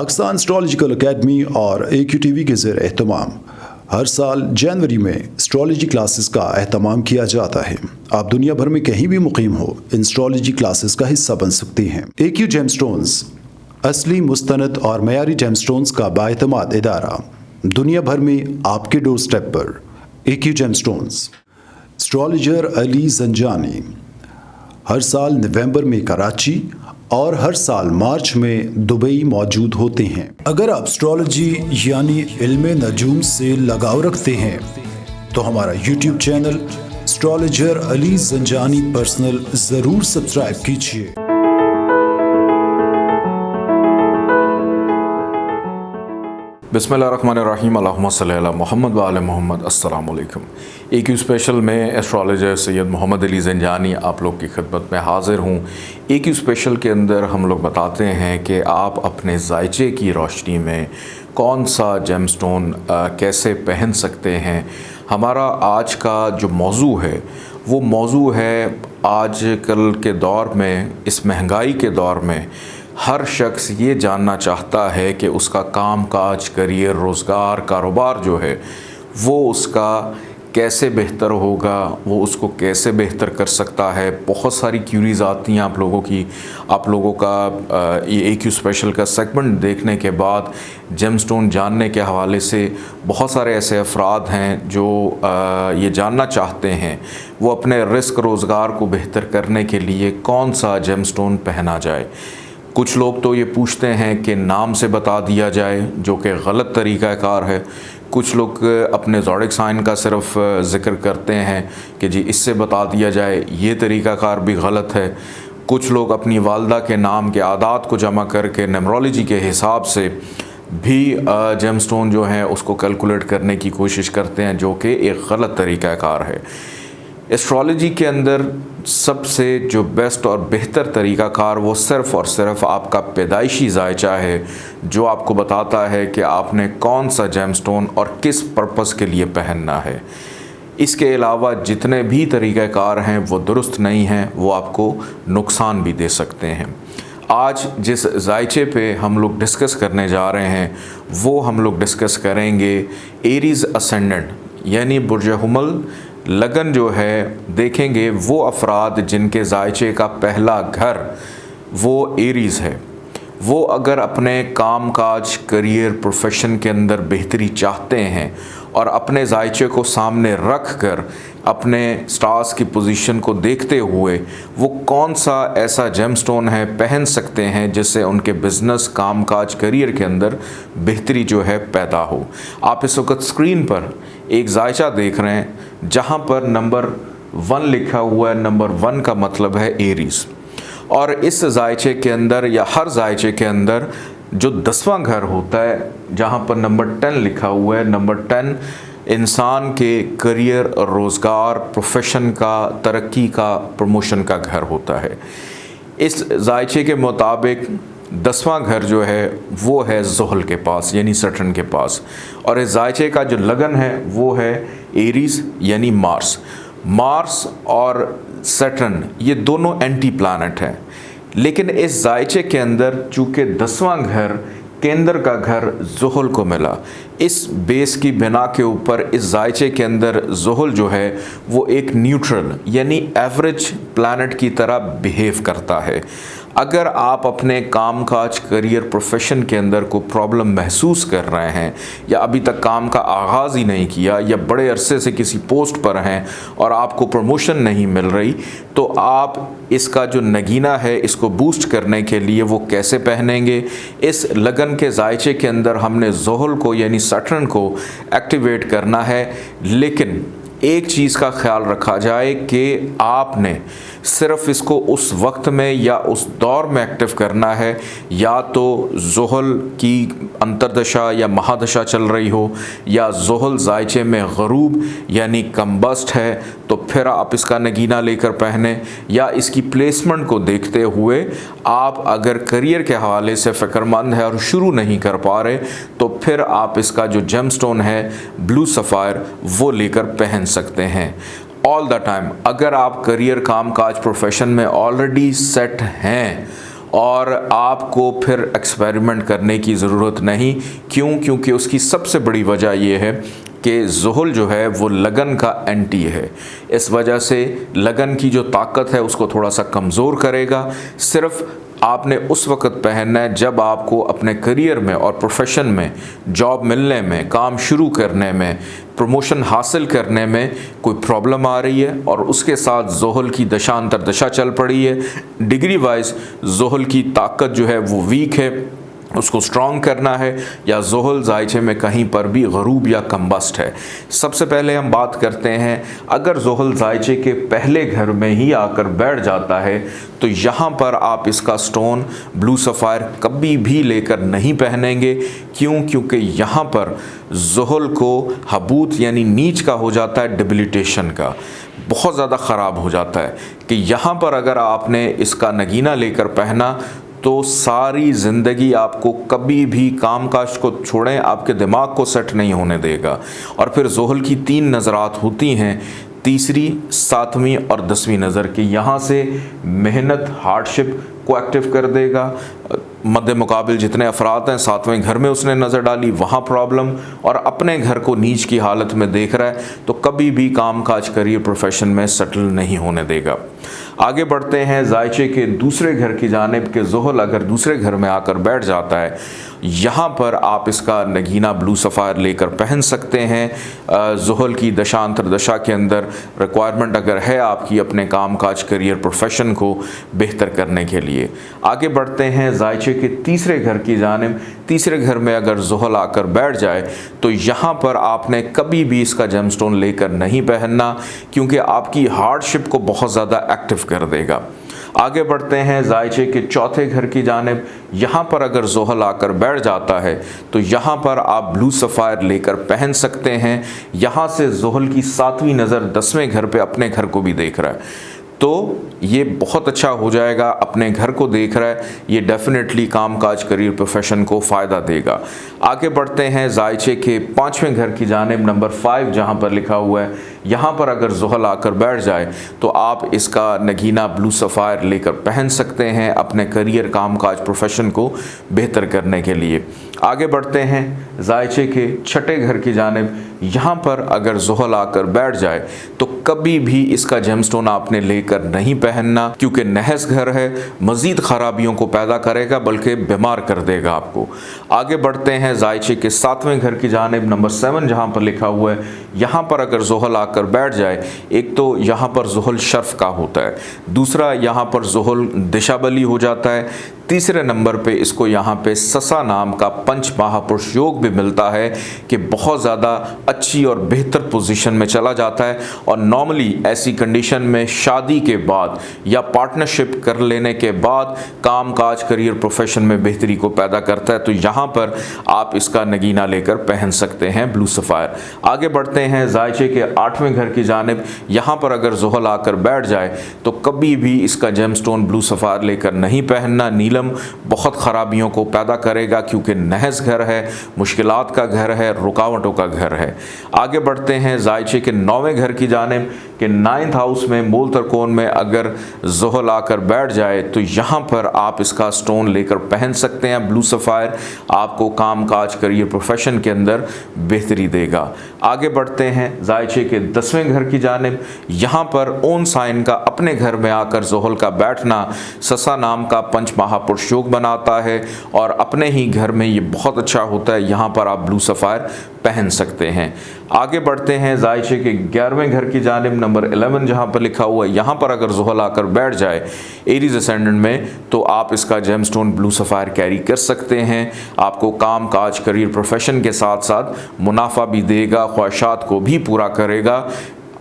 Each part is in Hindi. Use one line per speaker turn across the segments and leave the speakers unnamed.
पाकिस्तान एस्ट्रोलॉजिकल एकेडमी और AQTV के ज़ेर एहतमाम हर साल जनवरी में एस्ट्रोलॉजी क्लासेस का एहतमाम किया जाता है। आप दुनिया भर में कहीं भी मुकीम हो, इन एस्ट्रोलॉजी क्लासेस का हिस्सा बन सकते हैं। AQ जेमस्टोन्स असली, मुस्तनद और मयारी जेमस्टोन्स का बाएतमाद इदारा, दुनिया भर में आपके डोर स्टेप पर। AQ gemstones. Astrologer Ali Zanjani हर साल नवंबर में कराची और हर साल मार्च में दुबई मौजूद होते हैं। अगर आप एस्ट्रोलॉजी यानी इल्मे नजूम से लगाव रखते हैं तो हमारा YouTube channel astrologer Ali Zanjani personal ज़रूर सब्सक्राइब कीजिए।
बिस्मिल्लाहिर्रहमानिर्रहीम, अल्लाहुम्मा सल्ली अला मुहम्मद व आले मुहम्मद। अस्सलाम वालेकुम। AQ स्पेशल में एस्ट्रोलॉजर सैयद मोहम्मद अली ज़ंजानी आप लोग की खिदमत में हाज़िर हूँ। AQ स्पेशल के अंदर हम लोग बताते हैं कि आप अपने जायचे की रोशनी में कौन सा जेमस्टोन कैसे पहन सकते हैं। हमारा आज का जो मौजू है वो मौजू है आज कल के दौर में, इस महंगाई के दौर में हर शख्स ये जानना चाहता है कि उसका काम काज, करियर, रोज़गार, कारोबार जो है वो उसका कैसे बेहतर होगा, वो उसको कैसे बेहतर कर सकता है। बहुत सारी क्यूरीज आती हैं आप लोगों का ये AQ स्पेशल का सेगमेंट देखने के बाद जेमस्टोन जानने के हवाले से बहुत सारे ऐसे अफराद हैं जो ये जानना चाहते हैं वो अपने रिस्क रोज़गार को बेहतर करने के लिए कौन सा जेमस्टोन पहना जाए। कुछ लोग तो ये पूछते हैं कि नाम से बता दिया जाए, जो कि गलत तरीक़ाकार है। कुछ लोग अपने ज़ोडिक साइन का सिर्फ ज़िक्र करते हैं कि जी इससे बता दिया जाए, ये तरीक़ाकार भी गलत है। कुछ लोग अपनी वालदा के नाम के आदात को जमा करके न्यूमरोलॉजी के हिसाब से भी जेमस्टोन जो है उसको कैलकुलेट करने की कोशिश करते हैं, जो कि एक गलत तरीक़ाकार है। एस्ट्रोलॉजी के अंदर सबसे जो बेस्ट और बेहतर तरीक़ाकार वो सिर्फ़ और सिर्फ आपका पैदाइशी जायचा है, जो आपको बताता है कि आपने कौन सा जेमस्टोन और किस पर्पस के लिए पहनना है। इसके अलावा जितने भी तरीक़ाकार हैं वो दुरुस्त नहीं हैं, वो आपको नुकसान भी दे सकते हैं। आज जिस जायचे पे हम लोग डिस्कस करने जा रहे हैं वो हम लोग डिस्कस करेंगे एरीज़ असेंडेंट यानी बुर्ज हुमल लगन जो है। देखेंगे वो अफराद जिनके जायचे का पहला घर वो एरीज़ है, वो अगर अपने काम काज, करियर, प्रोफेशन के अंदर बेहतरी चाहते हैं और अपने जायचे को सामने रख कर अपने स्टार्स की पोजीशन को देखते हुए वो कौन सा ऐसा जेमस्टोन है पहन सकते हैं जिससे उनके बिज़नेस, काम काज, करियर के अंदर बेहतरी जो है पैदा हो। आप इस वक्त स्क्रीन पर एक जायचा देख रहे हैं जहां पर नंबर 1 लिखा हुआ है। नंबर 1 का मतलब है एरीज़, और इस जायचे के अंदर या हर जायचे के अंदर जो 10वां घर होता है जहां पर नंबर 10 लिखा हुआ है। नंबर 10 इंसान के करियर, रोज़गार, प्रोफेशन का, तरक्की का, प्रमोशन का घर होता है। इस जायचे के मुताबिक 10वां घर जो है वो है ज़ुहल के पास यानी सैटर्न के पास, और इस जायचे का जो लगन है वो है एरीज़ यानी मार्स और सैटर्न ये दोनों एंटी प्लैनेट हैं। लेकिन इस जायचे के अंदर चूँकि 10वां घर केंद्र का घर ज़ुहल को मिला, इस बेस की बिना के ऊपर इस जायचे के अंदर ज़ुहल जो है वो एक न्यूट्रल यानी एवरेज प्लैनेट की तरह बिहेव करता है। अगर आप अपने काम काज, करियर, प्रोफेशन के अंदर कोई प्रॉब्लम महसूस कर रहे हैं या अभी तक काम का आगाज़ ही नहीं किया या बड़े अरसे से किसी पोस्ट पर हैं और आपको प्रमोशन नहीं मिल रही, तो आप इसका जो नगीना है इसको बूस्ट करने के लिए वो कैसे पहनेंगे। इस लगन के जायचे के अंदर हमने ज़ुहल को यानी सैटर्न को एक्टिवेट करना है, लेकिन एक चीज़ का ख्याल रखा जाए कि आपने सिर्फ इसको उस वक्त में या उस दौर में एक्टिव करना है, या तो ज़ुहल की अंतरदशा या महादशा चल रही हो या ज़ुहल जायचे में गरूब यानी कम्बस्ट है, तो फिर आप इसका नगीना लेकर पहने, या इसकी प्लेसमेंट को देखते हुए आप अगर करियर के हवाले से फ़िक्रमंद है और शुरू नहीं कर पा रहे तो फिर आप इसका जो जेमस्टोन है ब्लू सफ़ायर वो लेकर पहन सकते हैं। ऑल द टाइम अगर आप करियर, काम काज, प्रोफेशन में ऑलरेडी सेट हैं और आपको फिर एक्सपेरिमेंट करने की ज़रूरत नहीं। क्यों? क्योंकि उसकी सबसे बड़ी वजह यह है कि ज़ुहल जो है वो लगन का एंटी है। इस वजह से लगन की जो ताकत है उसको थोड़ा सा कमज़ोर करेगा। सिर्फ़ आपने उस वक़्त पहनना है जब आपको अपने करियर में और प्रोफेशन में, जॉब मिलने में, काम शुरू करने में, प्रमोशन हासिल करने में कोई प्रॉब्लम आ रही है और उसके साथ ज़ुहल की दशांतर दशा चल पड़ी है। डिग्री वाइज ज़ुहल की ताकत जो है वो वीक है, उसको स्ट्रॉन्ग करना है, या ज़ुहल ज़ायचे में कहीं पर भी गरूब या कम्बस्ट है। सबसे पहले हम बात करते हैं, अगर ज़ुहल ज़ायचे के पहले घर में ही आकर बैठ जाता है तो यहाँ पर आप इसका स्टोन ब्लू सफ़ायर कभी भी लेकर नहीं पहनेंगे। क्यों? क्योंकि यहाँ पर ज़ुहल को हबूत यानी नीच का हो जाता है, डिबिलिटेशन का, बहुत ज़्यादा ख़राब हो जाता है कि यहाँ पर अगर आपने इसका नगीना लेकर पहना तो सारी ज़िंदगी आपको कभी भी कामकाज को छोड़ें, आपके दिमाग को सेट नहीं होने देगा। और फिर ज़ुहल की 3 नज़रात होती हैं, तीसरी, 7वीं और 10वीं नज़र की। यहाँ से मेहनत, हार्डशिप को एक्टिव कर देगा। मद्दे मुकाबिल जितने अफराद हैं, 7वें घर में उसने नज़र डाली, वहाँ प्रॉब्लम, और अपने घर को नीच की हालत में देख रहा है तो कभी भी कामकाज, करियर, प्रोफेशन में सेटल नहीं होने देगा। आगे बढ़ते हैं ज़ायचे के दूसरे घर की जानिब के ज़ुहल अगर दूसरे घर में आकर बैठ जाता है, यहाँ पर आप इसका नगीना ब्लू सफ़ायर लेकर पहन सकते हैं। ज़ुहल की दशांतर दशा के अंदर रिक्वायरमेंट अगर है आपकी अपने कामकाज, करियर, प्रोफेशन को बेहतर करने के लिए। आगे बढ़ते हैं ज़ायचे के तीसरे घर की जानिब। तीसरे घर में अगर ज़ुहल आकर बैठ जाए तो यहाँ पर आपने कभी भी इसका जेमस्टोन लेकर नहीं पहनना, क्योंकि आपकी हार्डशिप को बहुत ज़्यादा एक्टिव कर देगा। आगे बढ़ते हैं ज़ायचे के चौथे घर की जानिब। यहाँ पर अगर ज़ुहल आकर बैठ जाता है तो यहाँ पर आप ब्लू सफ़ायर लेकर पहन सकते हैं। यहाँ से ज़ुहल की 7वीं नज़र 10वें घर पे अपने घर को भी देख रहा है, तो ये बहुत अच्छा हो जाएगा। अपने घर को देख रहा है, ये डेफिनेटली कामकाज, करियर, प्रोफेशन को फ़ायदा देगा। आगे बढ़ते हैं ज़ायचे के 5वें घर की जानिब, नंबर 5 जहाँ पर लिखा हुआ है। यहाँ पर अगर ज़ुहल आकर बैठ जाए तो आप इसका नगीना ब्लू सफ़ायर लेकर पहन सकते हैं अपने करियर, कामकाज, प्रोफेशन को बेहतर करने के लिए। आगे बढ़ते हैं ज़ायचे के 6ठे घर की जानिब। यहाँ पर अगर ज़ुहल आकर बैठ जाए तो कभी भी इसका जेमस्टोन आपने लेकर नहीं पहनना, क्योंकि नहस घर है, मज़ीद ख़राबियों को पैदा करेगा, बल्कि बीमार कर देगा आपको। आगे बढ़ते हैं ज़ायचे के 7वें घर की जानिब, नंबर 7 जहाँ पर लिखा हुआ है। यहाँ पर अगर ज़ुहल आकर बैठ जाए, एक तो यहाँ पर ज़ुहल शर्फ का होता है, दूसरा यहाँ पर ज़ुहल दिशाबली हो जाता है, तीसरे नंबर पे इसको यहाँ पे ससा नाम का पंच महापुरुष योग भी मिलता है कि बहुत ज़्यादा अच्छी और बेहतर पोजीशन में चला जाता है। और नॉर्मली ऐसी कंडीशन में शादी के बाद या पार्टनरशिप कर लेने के बाद कामकाज, करियर, प्रोफेशन में बेहतरी को पैदा करता है। तो यहाँ पर आप इसका नगीना लेकर पहन सकते हैं ब्लू सफ़ायर। आगे बढ़ते हैं ज़ायचे के 8वें घर की जानिब। यहाँ पर अगर ज़ुहल आकर बैठ जाए तो कभी भी इसका जेमस्टोन ब्लू सफ़ायर लेकर नहीं पहनना। नीलम बहुत ख़राबियों को पैदा करेगा, क्योंकि नहस घर है, मुश्किलात का घर है, रुकावटों का घर है। आगे बढ़ते हैं ज़ायचे के 9वें घर की जानिब कि 9th हाउस में मूल त्रिकोण में अगर ज़ुहल आकर बैठ जाए तो यहाँ पर आप इसका स्टोन लेकर पहन सकते हैं ब्लू सफ़ायर, आपको कामकाज, करियर, प्रोफेशन के अंदर बेहतरी देगा। आगे बढ़ते हैं ज़ायचे के 10वें घर की जानिब। यहाँ पर ओन साइन का अपने घर में आकर ज़ुहल का बैठना ससा नाम का पंच महापुरुष योग बनाता है और अपने ही घर में ये बहुत अच्छा होता है। यहाँ पर आप ब्लू सफ़ायर पहन सकते हैं। आगे बढ़ते हैं ज़ायचे के 11वें घर की जानिब, नंबर 11 जहाँ पर लिखा हुआ है। यहाँ पर अगर ज़ुहल आकर बैठ जाए एरीज असेंडेंट में तो आप इसका जेमस्टोन ब्लू सफ़ायर कैरी कर सकते हैं। आपको काम काज, करियर, प्रोफेशन के साथ साथ मुनाफा भी देगा, ख्वाहिशात को भी पूरा करेगा।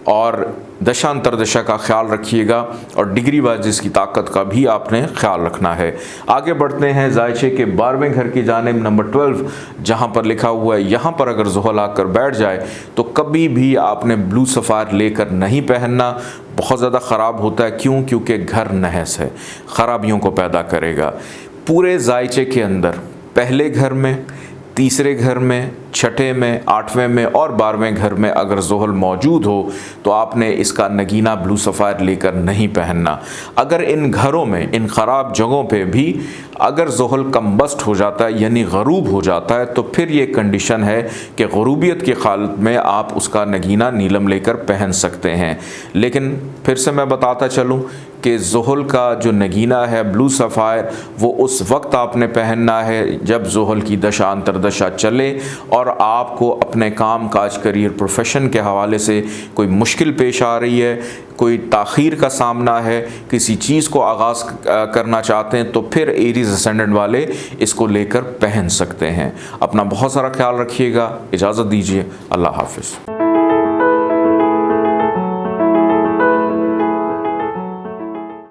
और दशांतर दशा का ख्याल रखिएगा और डिग्री वाइज की ताकत का भी आपने ख्याल रखना है। आगे बढ़ते हैं ज़ायचे के 12वें घर की जानिब, नंबर 12 जहाँ पर लिखा हुआ है। यहाँ पर अगर ज़ुहल आकर बैठ जाए तो कभी भी आपने ब्लू सफ़ायर लेकर नहीं पहनना, बहुत ज़्यादा ख़राब होता है। क्यों? क्योंकि घर नहस है, ख़राबियों को पैदा करेगा। पूरे ज़ायचे के अंदर पहले घर में, तीसरे घर में, छठे में, 8वें में और 12वें घर में अगर ज़ोहल मौजूद हो तो आपने इसका नगीना ब्लू सफ़ायर लेकर नहीं पहनना। अगर इन घरों में, इन ख़राब जगहों पे भी अगर ज़ोहल कम्बस्ट हो जाता है यानी ग़रूब हो जाता है तो फिर ये कंडीशन है कि ग़रूबियत की हालत में आप उसका नगीना नीलम लेकर पहन सकते हैं। लेकिन फिर से मैं बताता चलूँ कि ज़ोहल का जो नगीना है ब्लू सफ़ायर वो उस वक्त आपने पहनना है जब ज़ोहल की दशा अंतरदशा चले और आपको अपने काम काज, करियर, प्रोफेशन के हवाले से कोई मुश्किल पेश आ रही है, कोई ताख़ीर का सामना है, किसी चीज़ को आगाज़ करना चाहते हैं तो फिर एरीज़ असेंडेंट वाले इसको लेकर पहन सकते हैं। अपना बहुत सारा ख्याल रखिएगा। इजाज़त दीजिए। अल्लाह हाफ़िज़।